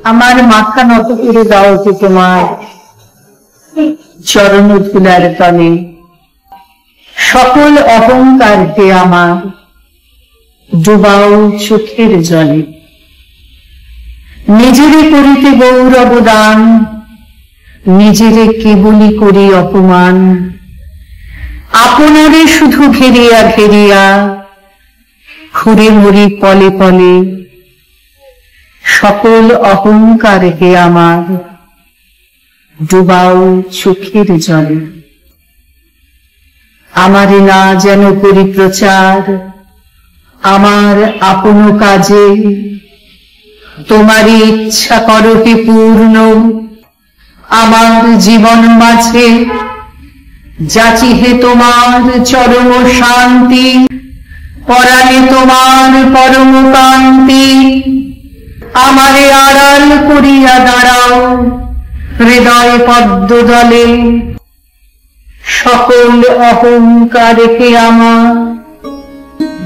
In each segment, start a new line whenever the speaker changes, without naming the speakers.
আমার মাথা নত করে দাও যে তোমার চরণ ধুলার তলে। সকল অহংকারকে আমার ডুবাও চোখের জলে। নিজেরে করিতে গৌরব দান, নিজেরে কেবলই করি অপমান। আপনারে শুধু ঘেরিয়া ঘেরিয়া ঘুরে মরি পলে পলে। সকল অহংকারকে আমার ডুবাও চোখের জলে। আমারে না যেন করি প্রচার আমার আপন কাজে, তোমারই ইচ্ছা করো হে পূর্ণ আমার জীবন মাঝে। যাচি হে তোমার চরম শান্তি, পরাণে তোমার পরম কান্তি। আমারে আড়াল করিয়া দাঁড়াও হৃদয় পদ্মদলে। সকল অহংকারকে আমার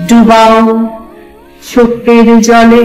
ডুবাও চোখের জলে।